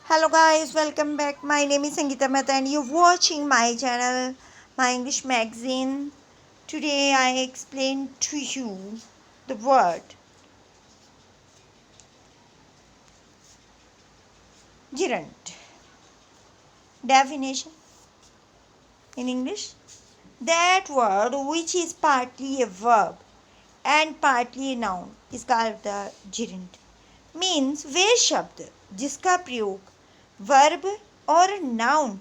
Hello guys, welcome back. My name is Sangeeta Mehta and you're watching my channel, my English magazine. Today I explain to you the word gerund. Definition in English. That word which is partly a verb and partly a noun is called the gerund. Means वे शब्द जिसका प्रयोग verb और noun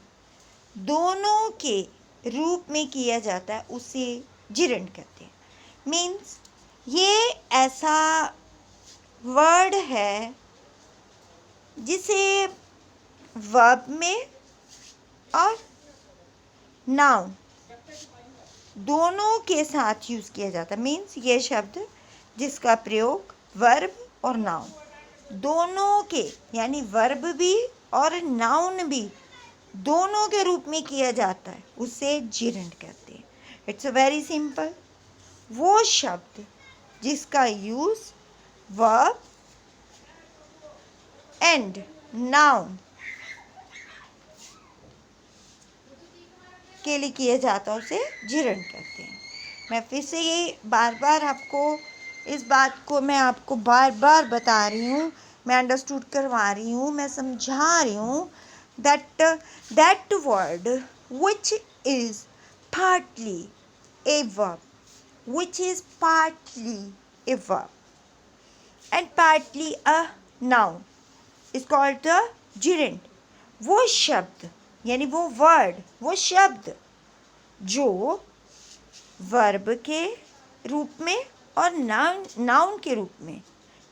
दोनों के रूप में किया जाता है उसे जिरंड कहते हैं। मीन्स ये ऐसा वर्ड है जिसे वर्ब में और नाउन दोनों के साथ यूज़ किया जाता है। मीन्स ये शब्द जिसका प्रयोग वर्ब और नाउन दोनों के यानी वर्ब भी और नाउन भी दोनों के रूप में किया जाता है उसे जिरंड कहते हैं। It's very simple. वो शब्द जिसका यूज़ वर्ब एंड नाउन के लिए किया जाता है उसे जिरंड कहते हैं। मैं फिर से ये बार बार आपको इस बात को मैं आपको बार बार बता रही हूँ, मैं अंडरस्टूड करवा रही हूँ, मैं समझा रही हूँ that word which is partly a verb and partly a noun is called the gerund. वो शब्द यानी वो वर्ड वो शब्द जो वर्ब के रूप में और नाउन के रूप में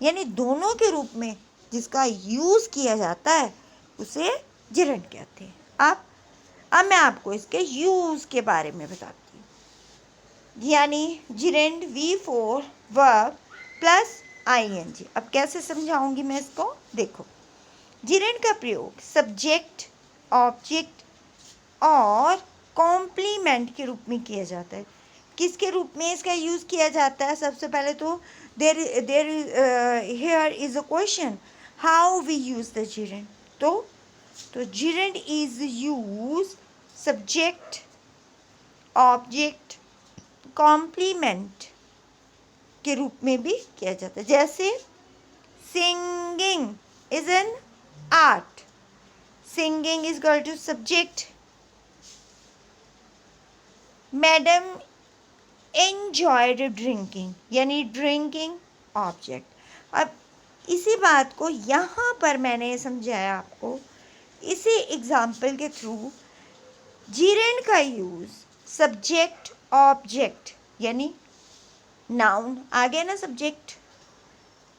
यानी दोनों के रूप में जिसका यूज़ किया जाता है उसे जिरंड कहते हैं। अब मैं आपको इसके यूज़ के बारे में बताती हूँ। यानी gerund V4 verb plus ing। अब कैसे समझाऊंगी मैं इसको, देखो। जिरंड का प्रयोग सब्जेक्ट, ऑब्जेक्ट और कॉम्प्लीमेंट के रूप में किया जाता है। किसके रूप में इसका यूज़ किया जाता है? सबसे पहले तो there here is a question, how we use the gerund. तो gerund is use subject, object, complement के रूप में भी किया जाता है। जैसे singing is an art, singing is equal to subject, madam enjoyed drinking यानी ड्रिंकिंग ऑब्जेक्ट। अब इसी बात को यहाँ पर मैंने समझाया आपको इसी एग्जाम्पल के थ्रू। जिरंड का यूज़ सब्जेक्ट, ऑब्जेक्ट यानी नाउन आ गया ना, सब्जेक्ट,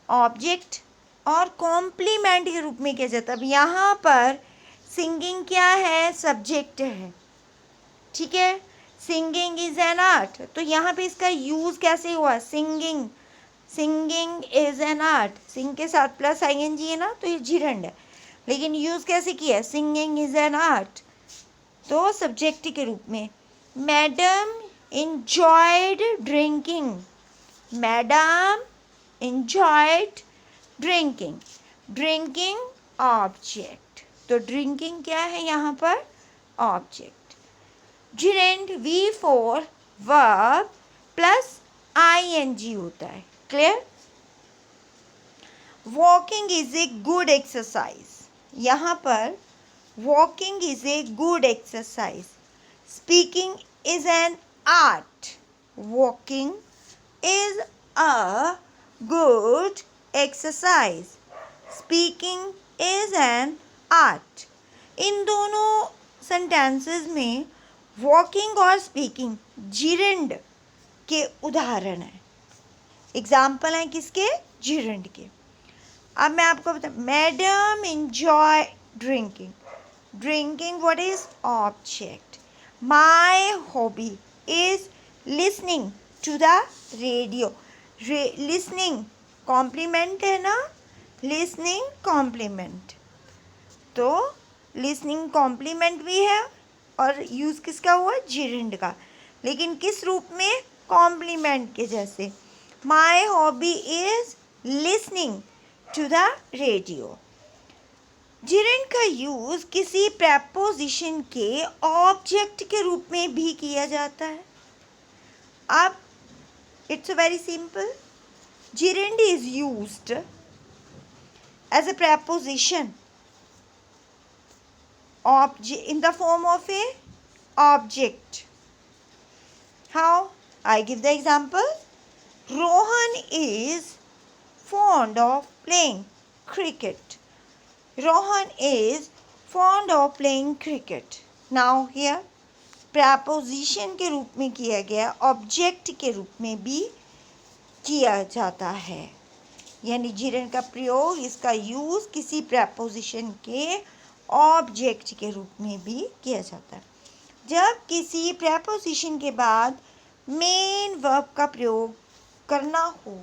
ऑब्जेक्ट और कॉम्प्लीमेंट के रूप में किया जाता है। अब यहाँ पर सिंगिंग क्या है? सब्जेक्ट है, ठीक है। सिंगिंग इज एन आर्ट, तो यहाँ पे इसका यूज़ कैसे हुआ? सिंगिंग इज एन आर्ट, सिंग के साथ प्लस ing है ना, तो ये जिरंड है। लेकिन यूज़ कैसे किया? सिंगिंग इज एन आर्ट, तो सब्जेक्ट के रूप में। Madam enjoyed drinking, madam enjoyed drinking, drinking object, तो ड्रिंकिंग क्या है यहाँ पर? Object. Gerund V4 verb plus ing होता है। Clear? Walking is a good exercise, यहाँ पर walking is a good exercise. Speaking is an art, walking is a good exercise, speaking is an art. इन दोनों सेंटेंसेस में walking और speaking gerund के उदाहरण हैं, एग्जाम्पल हैं किसके? जिरंड के। अब मैं आपको बता, madam enjoy drinking, drinking what is? Object. My hobby is listening to the radio, listening complement है ना, लिसनिंग कॉम्प्लीमेंट, तो लिसनिंग कॉम्प्लीमेंट भी है और यूज़ किसका हुआ? जिरंड का, लेकिन किस रूप में? कॉम्प्लीमेंट के जैसे। My hobby is listening to the radio. Gerund का यूज़ किसी प्रेपोजिशन के ऑब्जेक्ट के रूप में भी किया जाता है। अब it's very simple, gerund is used as a preposition in the form of a object. How? I give the example. Rohan is fond of playing cricket. Rohan is fond of playing cricket. Now here preposition के रूप में किया गया, object के रूप में भी किया जाता है। यानी जिरेंड का प्रयोग, इसका यूज़ किसी प्रेपोजिशन के ऑब्जेक्ट के रूप में भी किया जाता है। जब किसी प्रेपोजिशन के बाद मेन वर्ब का प्रयोग करना हो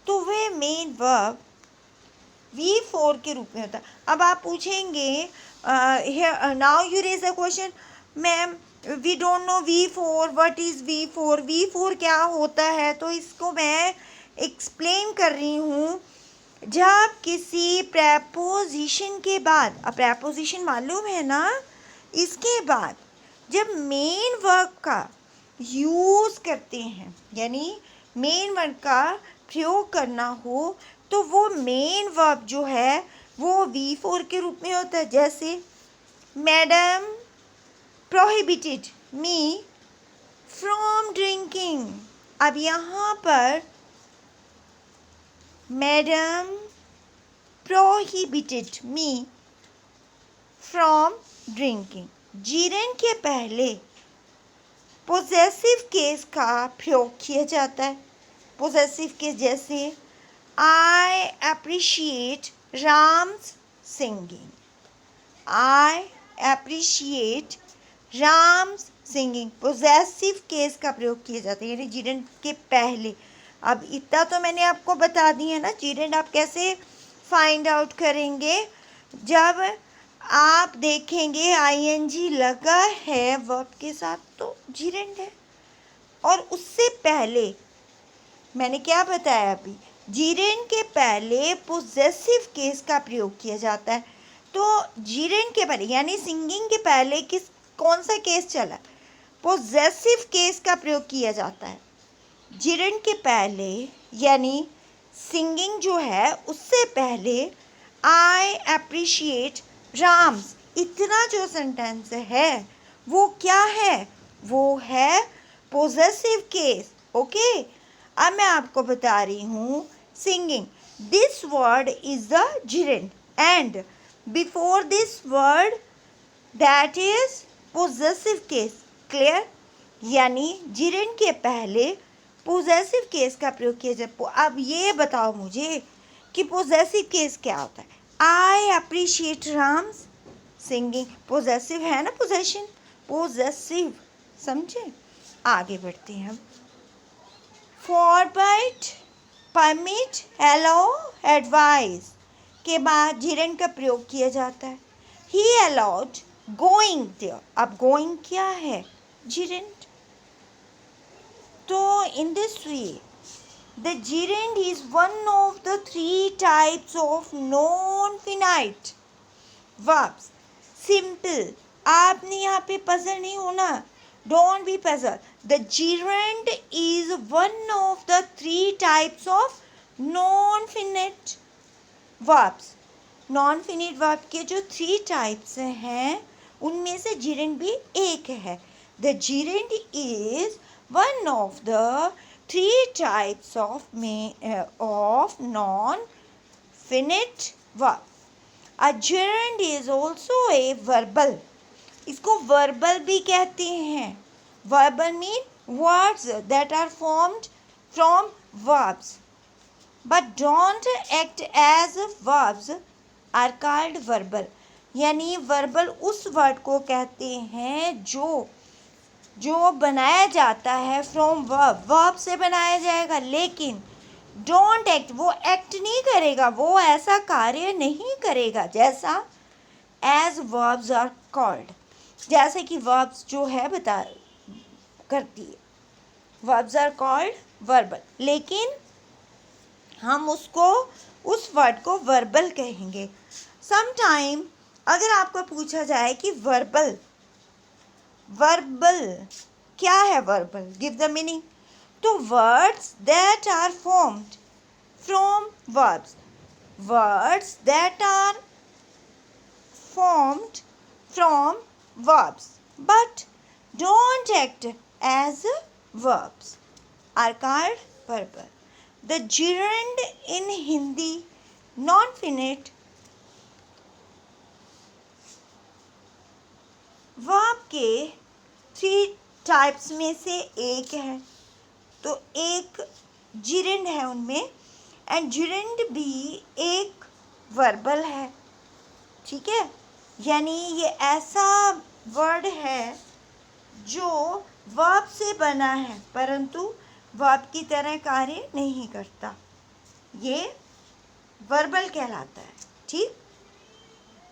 तो वह मेन वर्ब V4 के रूप में होता है। अब आप पूछेंगे now you raise a question, ma'am we don't know V4, what is V4, V4 क्या होता है? तो इसको मैं एक्सप्लेन कर रही हूँ। जब किसी प्रेपोजिशन के बाद, अब प्रेपोजिशन मालूम है ना, इसके बाद जब मेन वर्ब का यूज़ करते हैं, यानी मेन वर्ब का प्रयोग करना हो, तो वो मेन वर्ब जो है वो V4 के रूप में होता है। जैसे madam prohibited me from drinking. अब यहाँ पर madam prohibited me from drinking, gerund के पहले पोजेसिव केस का प्रयोग किया जाता है। पोजेसिव केस जैसे I appreciate Ram's singing, I appreciate Ram's singing, possessive case का प्रयोग किया जाता है, यानी जिरेंड के पहले। अब इतना तो मैंने आपको बता दिया है ना, जिरेंड आप कैसे फाइंड आउट करेंगे? जब आप देखेंगे आईएनजी लगा है वर्ब के साथ तो जिरेंड है। और उससे पहले मैंने क्या बताया अभी, जिरेंड के पहले पोजेसिव केस का प्रयोग किया जाता है। तो जिरेंड के पहले यानी सिंगिंग के पहले कौन सा केस चला? पोजेसिव केस का प्रयोग किया जाता है। जिरेंड के पहले यानी सिंगिंग जो है उससे पहले आई अप्रिशिएट राम्स, इतना जो सेंटेंस है वो क्या है? वो है पोजेसिव केस। ओके, अब मैं आपको बता रही हूँ singing, this word is the gerund and before this word that is possessive case. Clear? यानी जिरेंड के पहले पोजेसिव केस का प्रयोग किया जाए। अब ये बताओ मुझे कि पोजेसिव केस क्या होता है? I appreciate Ram's singing, possessive है ना, पोजेशन, पोजेसिव, समझे? आगे बढ़ते हैं हम। फॉरबाइट, परमिट, अलाउ, एडवाइस के बाद जिरेंड का प्रयोग किया जाता है। ही अलाउड गोइंग देयर। अब गोइंग क्या है? जिरेंड। तो in this way, the gerund is one of the three types of non-finite verbs. Simple. आपने यहाँ पे puzzle नहीं होना. Don't be puzzled. The gerund is one of the three types of non-finite verbs. Non-finite verb के जो 3 types हैं उनमें से gerund भी एक है. The gerund is one of the 3 types of non-finite verb. A gerund is also a verbal. इसको verbal भी कहते हैं. Verbal mean words that are formed from verbs but don't act as verbs are called verbal. यानी verbal उस word को कहते हैं जो बनाया जाता है फ्रॉम वर्ब, वर्ब से बनाया जाएगा, लेकिन डोंट एक्ट, वो एक्ट नहीं करेगा, वो ऐसा कार्य नहीं करेगा जैसा एज वर्ब्स आर कॉल्ड, जैसे कि वर्ब्स जो है बता करती है, वर्ब्स आर कॉल्ड वर्बल, लेकिन हम उसको उस वर्ड को वर्बल कहेंगे। समटाइम अगर आपको पूछा जाए कि वर्बल वर्बल क्या है, वर्बल गिव द मीनिंग, तो words that are formed from verbs, words that are formed from verbs but don't act as verbs are called verbal. The gerund in Hindi non-finite verb के 3 types में से एक है, तो एक gerund है उनमें, एंड gerund भी एक वर्बल है, ठीक है। यानी ये ऐसा वर्ड है जो वर्ब से बना है परंतु वर्ब की तरह कार्य नहीं करता, ये वर्बल कहलाता है, ठीक।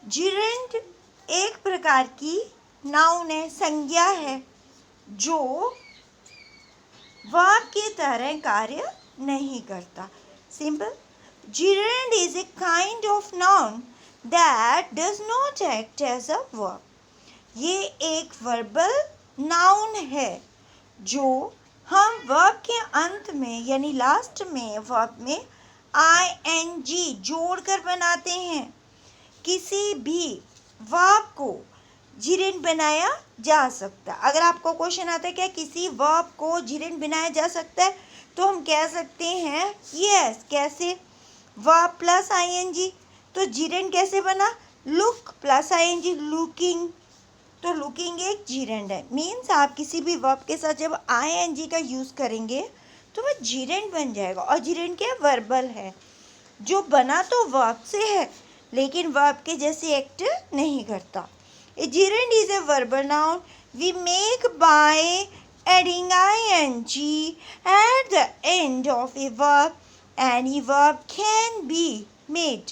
जिरेंड एक प्रकार की नाउन है, संज्ञा है, जो वर्ब की तरह कार्य नहीं करता। Simple, gerund is a kind of noun that does not act as a verb. ये एक वर्बल नाउन है जो हम वर्ब के अंत में यानी लास्ट में वर्ब में ing जोड़कर बनाते हैं। किसी भी वर्ब को gerund बनाया जा सकता है। अगर आपको क्वेश्चन आता है क्या किसी वर्ब को gerund बनाया जा सकता है, तो हम कह सकते हैं यस। कैसे? वर्ब प्लस ing, तो gerund कैसे बना? लुक प्लस ing, लुकिंग, तो लुकिंग एक gerund है। मीन्स आप किसी भी वर्ब के साथ जब ing का यूज़ करेंगे तो वह gerund बन जाएगा, और gerund क्या? वर्बल है, जो बना तो वर्ब से है लेकिन वर्ब के जैसे एक्ट नहीं करता। A gerund is a verbal noun we make by adding ing at the end of a verb. Any verb can be made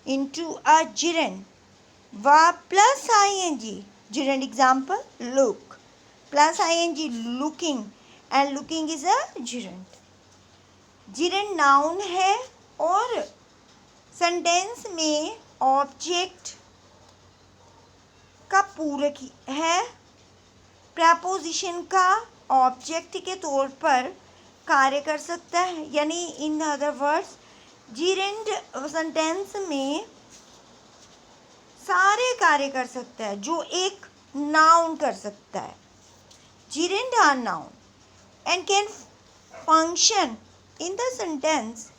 into a gerund. Verb plus ing. Gerund example, look. Plus ing, looking. And looking is a gerund. Gerund noun है और sentence में object का पूरक है, preposition का object के तौर पर कार्य कर सकता है। यानी in other words gerund sentence में सारे कार्य कर सकता है जो एक नाउन कर सकता है। gerund are noun and can function in the sentence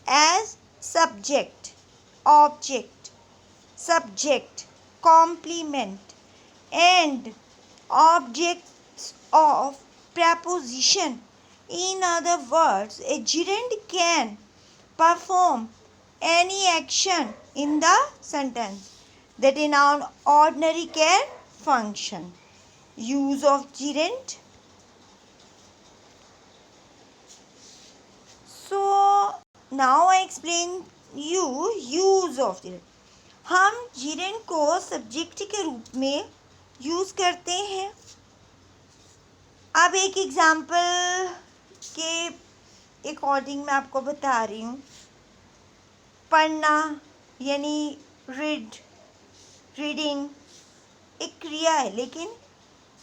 as subject, object, subject, complement and objects of preposition. In other words, a gerund can perform any action in the sentence that a noun ordinary can function. Use of gerund. So now I explain you use of gerund. हम gerund को subject के रूप में use करते हैं। अब एक example के अकॉर्डिंग मैं आपको बता रही हूँ। पढ़ना यानी रीड, रीडिंग एक क्रिया है, लेकिन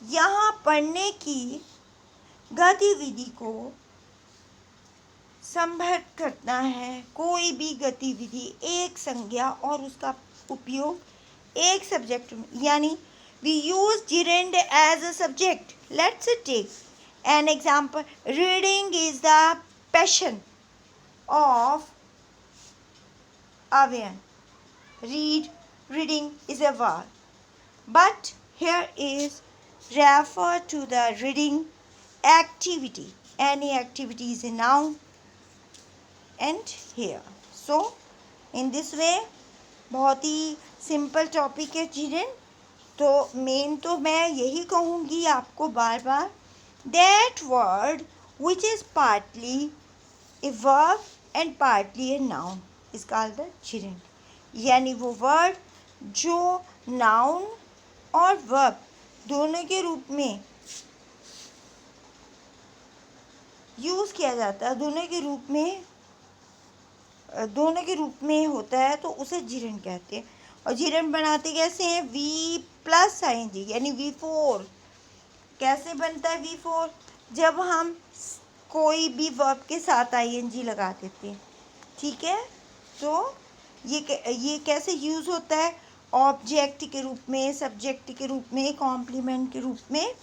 यहाँ पढ़ने की गतिविधि को संभव करना है। कोई भी गतिविधि एक संज्ञा और उसका उपयोग एक सब्जेक्ट में, यानी we use gerund as a subject. Let's take an example. Reading is the passion of a man. Read, reading is a verb, but here is refer to the reading activity. Any activity is a noun. And here, so in this way, बहुत ही simple topic है gerund। तो main तो मैं यही कहूँगी आपको बार बार, that word which is partly a verb and partly a noun is called the gerund. यानी वो वर्ड जो नाउन और वर्ब दोनों के रूप में यूज़ किया जाता है, दोनों के रूप में होता है, तो उसे gerund कहते हैं। और जीरेंड बनाते कैसे हैं, वी प्लस आईएनजी यानी V4। कैसे बनता है V4, जब हम कोई भी वर्ब के साथ आईएनजी लगा देते हैं, ठीक है। तो ये कैसे यूज़ होता है, ऑब्जेक्ट के रूप में, सब्जेक्ट के रूप में, कॉम्प्लीमेंट के रूप में।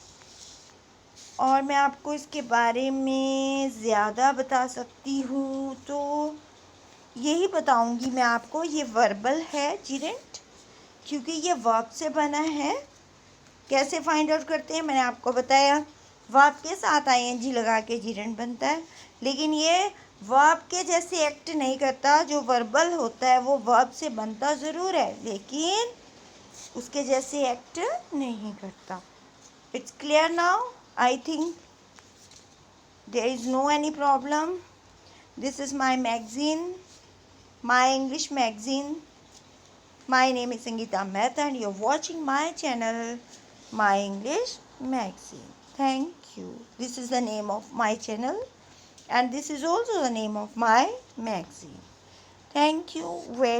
और मैं आपको इसके बारे में ज़्यादा बता सकती हूँ, तो यही बताऊँगी मैं आपको। ये वर्बल है जीरेंट, क्योंकि ये वर्ब से बना है। कैसे फाइंड आउट करते हैं, मैंने आपको बताया, वर्ब के साथ आईएनजी लगा के जीरेंट बनता है। लेकिन ये वर्ब के जैसे एक्ट नहीं करता। जो वर्बल होता है वो वर्ब से बनता ज़रूर है, लेकिन उसके जैसे एक्ट नहीं करता। It's clear now, I think there is no any problem. This is my magazine, my English magazine. My name is Sangeeta Mehta and you're watching my channel, my English magazine. Thank you. This is the name of my channel and this is also the name of my magazine. Thank you very